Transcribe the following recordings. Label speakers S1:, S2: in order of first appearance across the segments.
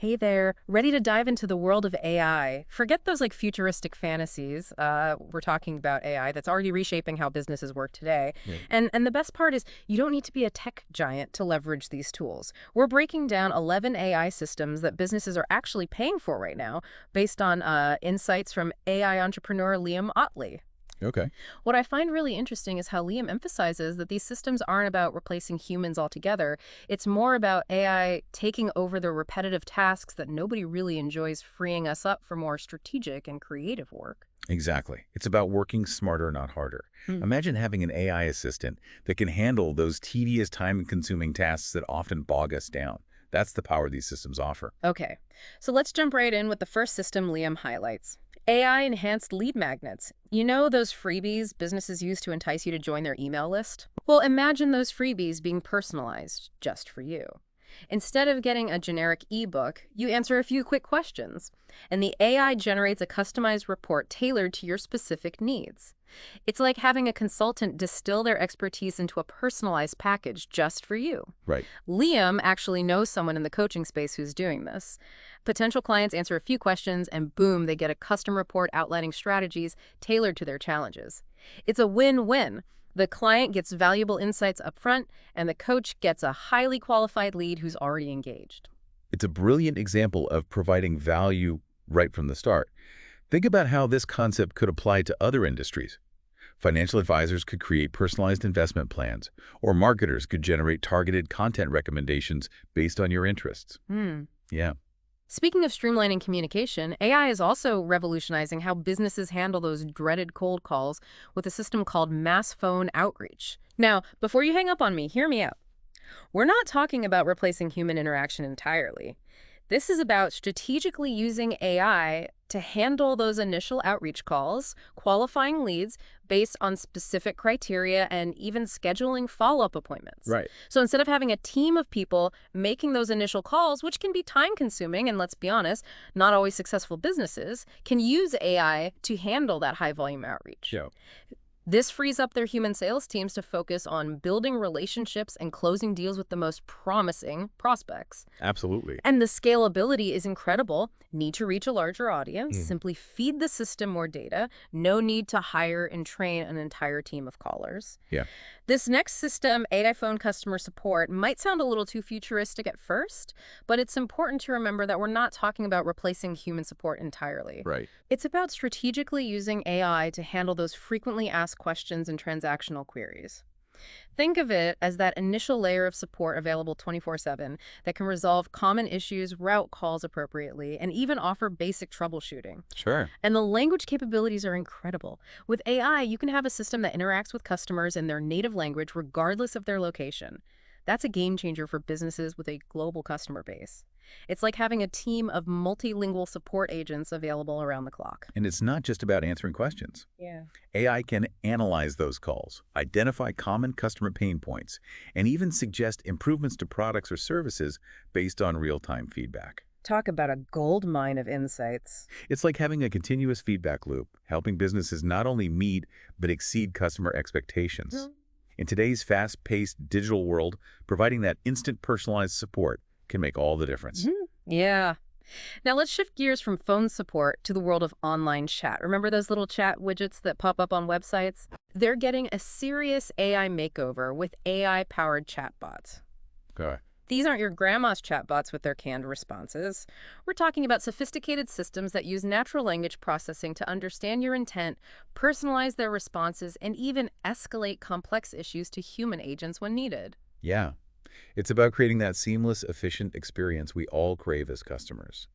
S1: Hey there, ready to dive into the world of AI. Forget those futuristic fantasies. We're talking about AI that's already reshaping how businesses work today.
S2: Right.
S1: And the best part is you don't need to be a tech giant to leverage these tools. We're breaking down 11 AI systems that businesses are actually paying for right now based on insights from AI entrepreneur Liam Otley.
S2: Okay.
S1: What I find really interesting is how Liam emphasizes that these systems aren't about replacing humans altogether. It's more about AI taking over the repetitive tasks that nobody really enjoys, freeing us up for more strategic and creative work.
S2: Exactly. It's about working smarter, not harder.
S1: Hmm.
S2: Imagine having an AI assistant that can handle those tedious, time-consuming tasks that often bog us down. That's the power these systems offer.
S1: Okay, so let's jump right in with the first system Liam highlights. AI-enhanced lead magnets. You know those freebies businesses use to entice you to join their email list? Well, imagine those freebies being personalized just for you. Instead of getting a generic ebook, you answer a few quick questions, and the AI generates a customized report tailored to your specific needs. It's like having a consultant distill their expertise into a personalized package just for you.
S2: Right.
S1: Liam actually knows someone in the coaching space who's doing this. Potential clients answer a few questions, and boom, they get a custom report outlining strategies tailored to their challenges. It's a win-win. The client gets valuable insights up front, and the coach gets a highly qualified lead who's already engaged.
S2: It's a brilliant example of providing value right from the start. Think about how this concept could apply to other industries. Financial advisors could create personalized investment plans, or marketers could generate targeted content recommendations based on your interests.
S1: Hmm.
S2: Yeah.
S1: Speaking of streamlining communication, AI is also revolutionizing how businesses handle those dreaded cold calls with a system called mass phone outreach. Now, before you hang up on me, hear me out. We're not talking about replacing human interaction entirely. This is about strategically using AI to handle those initial outreach calls, qualifying leads based on specific criteria, and even scheduling follow-up appointments.
S2: Right.
S1: So instead of having a team of people making those initial calls, which can be time-consuming, and let's be honest, not always successful businesses, can use AI to handle that high-volume outreach.
S2: Yeah.
S1: This frees up their human sales teams to focus on building relationships and closing deals with the most promising prospects.
S2: Absolutely.
S1: And the scalability is incredible. Need to reach a larger audience,
S2: Mm.
S1: simply feed the system more data. No need to hire and train an entire team of callers.
S2: Yeah.
S1: This next system, AI phone customer support, might sound a little too futuristic at first, but it's important to remember that we're not talking about replacing human support entirely.
S2: Right.
S1: It's about strategically using AI to handle those frequently asked questions and transactional queries. Think of it as that initial layer of support available 24/7 that can resolve common issues, route calls appropriately, and even offer basic troubleshooting.
S2: Sure.
S1: And the language capabilities are incredible. With AI, you can have a system that interacts with customers in their native language regardless of their location. That's a game changer for businesses with a global customer base. It's like having a team of multilingual support agents available around the clock.
S2: And it's not just about answering questions.
S1: Yeah.
S2: AI can analyze those calls, identify common customer pain points, and even suggest improvements to products or services based on real-time feedback.
S1: Talk about a gold mine of insights.
S2: It's like having a continuous feedback loop, helping businesses not only meet but exceed customer expectations. In today's fast-paced digital world, providing that instant personalized support can make all the difference.
S1: Yeah. Now let's shift gears from phone support to the world of online chat. Remember those little chat widgets that pop up on websites? They're getting a serious AI makeover with AI-powered chatbots.
S2: Okay.
S1: These aren't your grandma's chatbots with their canned responses. We're talking about sophisticated systems that use natural language processing to understand your intent, personalize their responses, and even escalate complex issues to human agents when needed.
S2: Yeah. It's about creating that seamless, efficient experience we all crave as customers.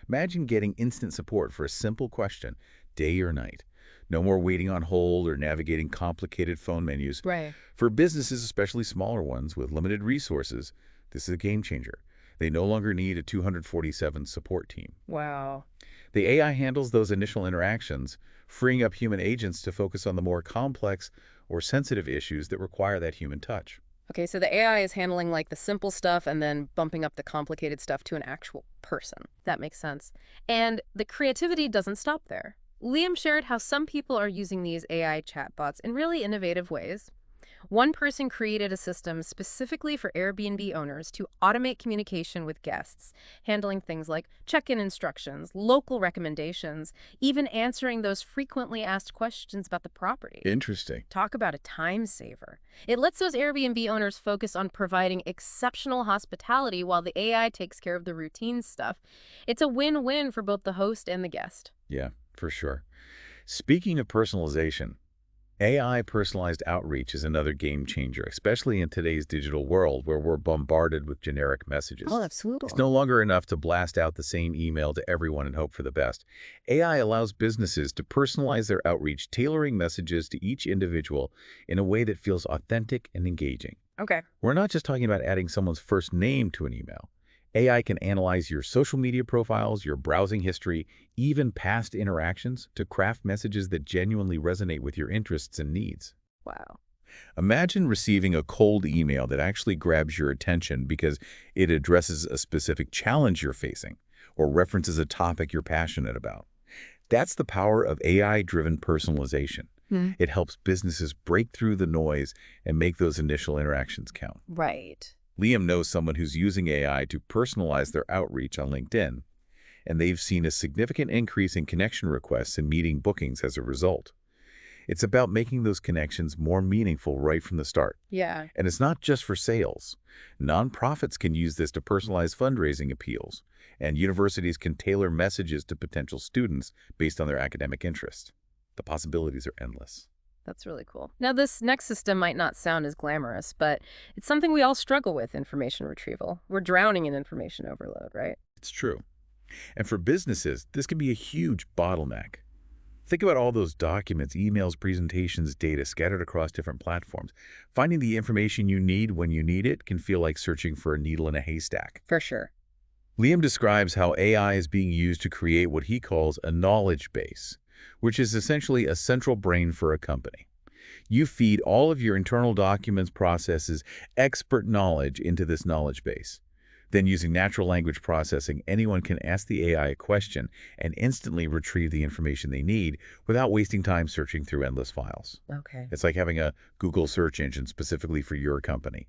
S2: Imagine getting instant support for a simple question, day or night. No more waiting on hold or navigating complicated phone menus.
S1: Right.
S2: For businesses, especially smaller ones with limited resources, this is a game changer. They no longer need a 247 support team.
S1: Wow.
S2: The AI handles those initial interactions, freeing up human agents to focus on the more complex or sensitive issues that require that human touch.
S1: Okay, so the AI is handling the simple stuff and then bumping up the complicated stuff to an actual person. That makes sense. And the creativity doesn't stop there. Liam shared how some people are using these AI chatbots in really innovative ways. One person created a system specifically for Airbnb owners to automate communication with guests, handling things like check-in instructions, local recommendations, even answering those frequently asked questions about the property.
S2: Interesting.
S1: Talk about a time saver. It lets those Airbnb owners focus on providing exceptional hospitality while the AI takes care of the routine stuff. It's a win-win for both the host and the guest.
S2: Yeah, for sure. Speaking of personalization, AI personalized outreach is another game changer, especially in today's digital world where we're bombarded with generic messages.
S1: Oh, absolutely.
S2: It's no longer enough to blast out the same email to everyone and hope for the best. AI allows businesses to personalize their outreach, tailoring messages to each individual in a way that feels authentic and engaging.
S1: Okay.
S2: We're not just talking about adding someone's first name to an email. AI can analyze your social media profiles, your browsing history, even past interactions to craft messages that genuinely resonate with your interests and needs.
S1: Wow.
S2: Imagine receiving a cold email that actually grabs your attention because it addresses a specific challenge you're facing or references a topic you're passionate about. That's the power of AI-driven personalization.
S1: Hmm.
S2: It helps businesses break through the noise and make those initial interactions count.
S1: Right.
S2: Liam knows someone who's using AI to personalize their outreach on LinkedIn, and they've seen a significant increase in connection requests and meeting bookings as a result. It's about making those connections more meaningful right from the start.
S1: Yeah.
S2: And it's not just for sales. Nonprofits can use this to personalize fundraising appeals, and universities can tailor messages to potential students based on their academic interests. The possibilities are endless.
S1: That's really cool. Now, this next system might not sound as glamorous, but it's something we all struggle with, information retrieval. We're drowning in information overload, right?
S2: It's true. And for businesses, this can be a huge bottleneck. Think about all those documents, emails, presentations, data scattered across different platforms. Finding the information you need when you need it can feel like searching for a needle in a haystack.
S1: For sure.
S2: Liam describes how AI is being used to create what he calls a knowledge base, which is essentially a central brain for a company. You feed all of your internal documents, processes, expert knowledge into this knowledge base. Then using natural language processing, anyone can ask the AI a question and instantly retrieve the information they need without wasting time searching through endless files.
S1: Okay.
S2: It's like having a Google search engine specifically for your company.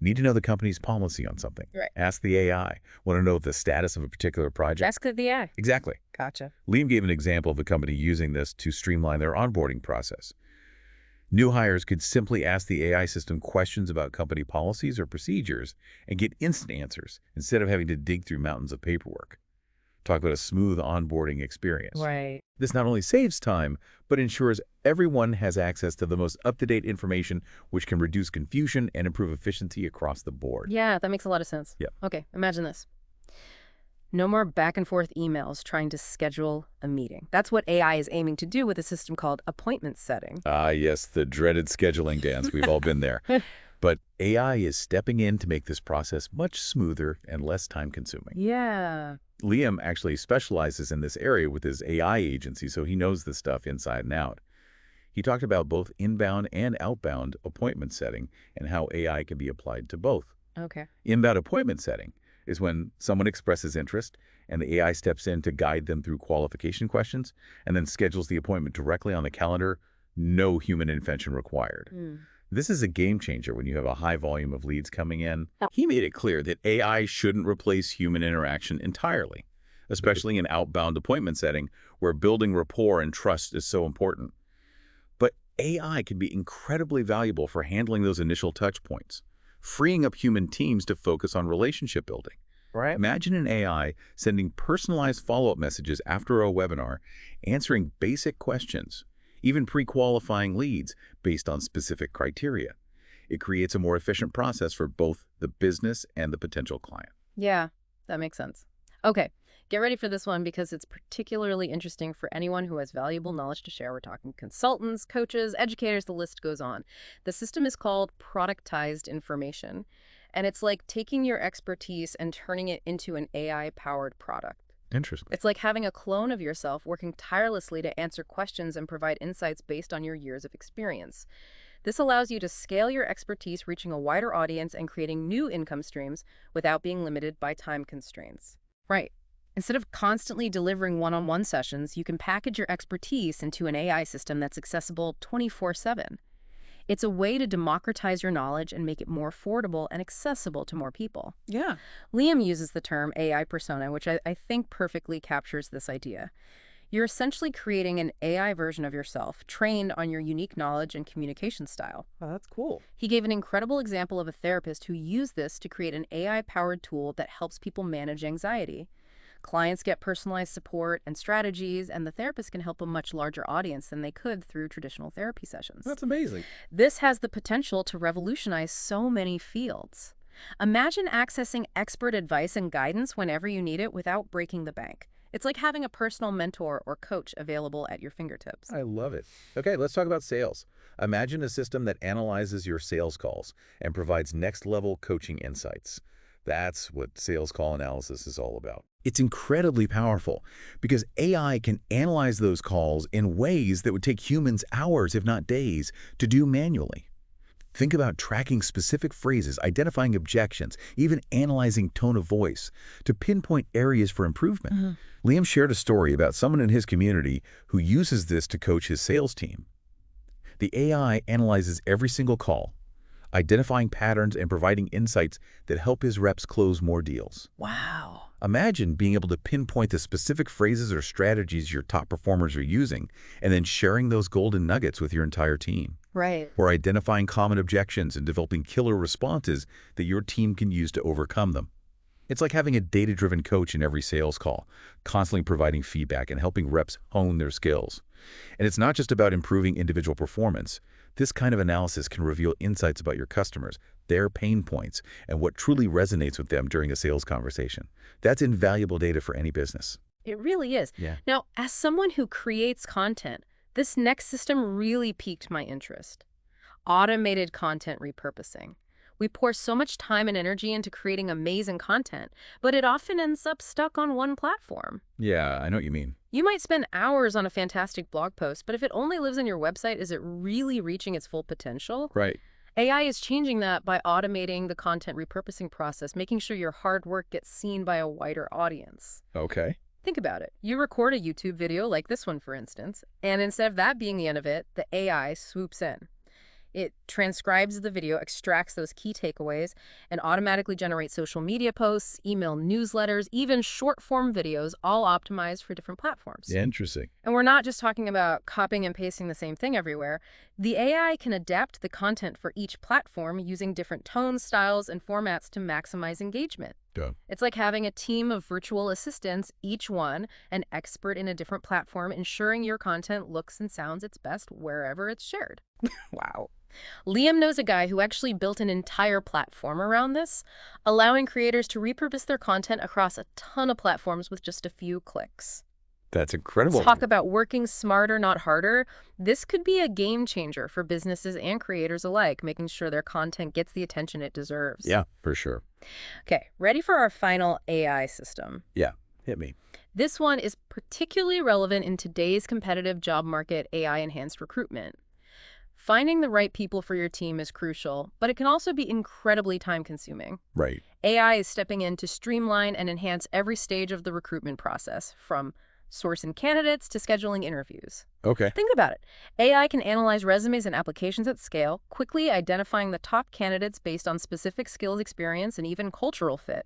S2: Need to know the company's policy on something?
S1: Right.
S2: Ask the AI. Want to know the status of a particular project?
S1: Ask the AI.
S2: Exactly.
S1: Gotcha.
S2: Liam gave an example of a company using this to streamline their onboarding process. New hires could simply ask the AI system questions about company policies or procedures and get instant answers instead of having to dig through mountains of paperwork. Talk about a smooth onboarding experience.
S1: Right.
S2: This not only saves time, but ensures everyone has access to the most up-to-date information, which can reduce confusion and improve efficiency across the board.
S1: Yeah, that makes a lot of sense.
S2: Yep.
S1: Okay, imagine this. No more back and forth emails trying to schedule a meeting. That's what AI is aiming to do with a system called appointment setting.
S2: Ah, yes, the dreaded scheduling dance. We've all been there. But AI is stepping in to make this process much smoother and less time-consuming.
S1: Yeah.
S2: Liam actually specializes in this area with his AI agency, so he knows this stuff inside and out. He talked about both inbound and outbound appointment setting and how AI can be applied to both.
S1: Okay.
S2: Inbound appointment setting is when someone expresses interest and the AI steps in to guide them through qualification questions and then schedules the appointment directly on the calendar, no human intervention required. This is a game changer when you have a high volume of leads coming in. He made it clear that AI shouldn't replace human interaction entirely, especially in outbound appointment setting where building rapport and trust is so important. But AI can be incredibly valuable for handling those initial touch points, freeing up human teams to focus on relationship building.
S1: Right.
S2: Imagine an AI sending personalized follow-up messages after a webinar, answering basic questions, even pre-qualifying leads based on specific criteria. It creates a more efficient process for both the business and the potential client.
S1: Yeah, that makes sense. Okay, get ready for this one because it's particularly interesting for anyone who has valuable knowledge to share. We're talking consultants, coaches, educators, the list goes on. The system is called productized information, and it's like taking your expertise and turning it into an AI-powered product.
S2: Interesting.
S1: It's like having a clone of yourself working tirelessly to answer questions and provide insights based on your years of experience. This allows you to scale your expertise, reaching a wider audience and creating new income streams without being limited by time constraints. Right. Instead of constantly delivering one-on-one sessions, you can package your expertise into an AI system that's accessible 24/7. It's a way to democratize your knowledge and make it more affordable and accessible to more people.
S3: Yeah.
S1: Liam uses the term AI persona, which I think perfectly captures this idea. You're essentially creating an AI version of yourself, trained on your unique knowledge and communication style.
S3: Oh, that's cool.
S1: He gave an incredible example of a therapist who used this to create an AI-powered tool that helps people manage anxiety. Clients get personalized support and strategies, and the therapist can help a much larger audience than they could through traditional therapy sessions.
S3: That's amazing.
S1: This has the potential to revolutionize so many fields. Imagine accessing expert advice and guidance whenever you need it without breaking the bank. It's like having a personal mentor or coach available at your fingertips.
S2: I love it. Okay, let's talk about sales. Imagine a system that analyzes your sales calls and provides next-level coaching insights. That's what sales call analysis is all about. It's incredibly powerful because AI can analyze those calls in ways that would take humans hours, if not days, to do manually. Think about tracking specific phrases, identifying objections, even analyzing tone of voice to pinpoint areas for improvement. Liam shared a story about someone in his community who uses this to coach his sales team. The AI analyzes every single call, identifying patterns and providing insights that help his reps close more deals.
S1: Wow.
S2: Imagine being able to pinpoint the specific phrases or strategies your top performers are using and then sharing those golden nuggets with your entire team.
S1: Right.
S2: Or identifying common objections and developing killer responses that your team can use to overcome them. It's like having a data-driven coach in every sales call, constantly providing feedback and helping reps hone their skills. And it's not just about improving individual performance. This kind of analysis can reveal insights about your customers, their pain points, and what truly resonates with them during a sales conversation. That's invaluable data for any business.
S1: It really is.
S2: Yeah.
S1: Now, as someone who creates content, this next system really piqued my interest. Automated content repurposing. We pour so much time and energy into creating amazing content, but it often ends up stuck on one platform.
S2: Yeah, I know what you mean.
S1: You might spend hours on a fantastic blog post, but if it only lives on your website, is it really reaching its full potential?
S2: Right.
S1: AI is changing that by automating the content repurposing process, making sure your hard work gets seen by a wider audience.
S2: Okay.
S1: Think about it. You record a YouTube video like this one, for instance, and instead of that being the end of it, the AI swoops in. It transcribes the video, extracts those key takeaways, and automatically generates social media posts, email newsletters, even short-form videos, all optimized for different platforms.
S2: Interesting.
S1: And we're not just talking about copying and pasting the same thing everywhere. The AI can adapt the content for each platform using different tones, styles, and formats to maximize engagement.
S2: Duh.
S1: It's like having a team of virtual assistants, each one an expert in a different platform, ensuring your content looks and sounds its best wherever it's shared.
S3: Wow.
S1: Liam knows a guy who actually built an entire platform around this, allowing creators to repurpose their content across a ton of platforms with just a few clicks.
S2: That's incredible.
S1: Talk about working smarter, not harder. This could be a game changer for businesses and creators alike, making sure their content gets the attention it deserves.
S2: Yeah, for sure.
S1: Okay, ready for our final AI system?
S2: Yeah, hit me.
S1: This one is particularly relevant in today's competitive job market, AI-enhanced recruitment. Finding the right people for your team is crucial, but it can also be incredibly time-consuming.
S2: Right.
S1: AI is stepping in to streamline and enhance every stage of the recruitment process, from sourcing candidates to scheduling interviews.
S2: Okay.
S1: Think about it. AI can analyze resumes and applications at scale, quickly identifying the top candidates based on specific skills, experience, and even cultural fit.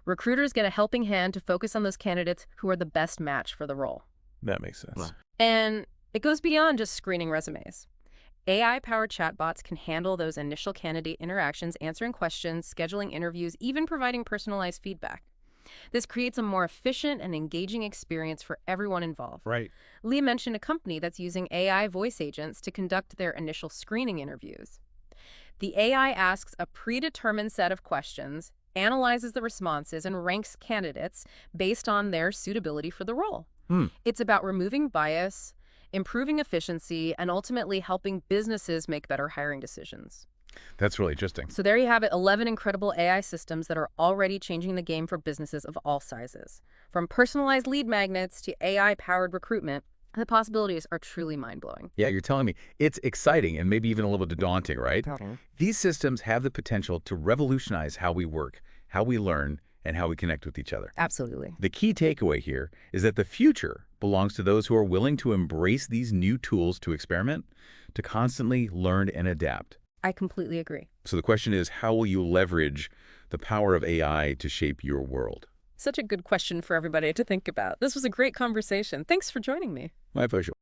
S1: Recruiters get a helping hand to focus on those candidates who are the best match for the role.
S2: That makes sense.
S3: Wow.
S1: And it goes beyond just screening resumes. AI-powered chatbots can handle those initial candidate interactions, answering questions, scheduling interviews, even providing personalized feedback. This creates a more efficient and engaging experience for everyone involved.
S2: Right.
S1: Lee mentioned a company that's using AI voice agents to conduct their initial screening interviews. The AI asks a predetermined set of questions, analyzes the responses, and ranks candidates based on their suitability for the role. It's about removing bias, improving efficiency, and ultimately helping businesses make better hiring decisions.
S2: That's really interesting.
S1: So there you have it, 11 incredible AI systems that are already changing the game for businesses of all sizes. From personalized lead magnets to AI-powered recruitment, the possibilities are truly mind-blowing.
S2: Yeah, you're telling me. It's exciting and maybe even a little bit daunting, right? These systems have the potential to revolutionize how we work, how we learn, and how we connect with each other.
S1: Absolutely.
S2: The key takeaway here is that the future belongs to those who are willing to embrace these new tools to experiment, to constantly learn and adapt.
S1: I completely agree.
S2: So the question is, how will you leverage the power of AI to shape your world?
S1: Such a good question for everybody to think about. This was a great conversation. Thanks for joining me.
S2: My pleasure.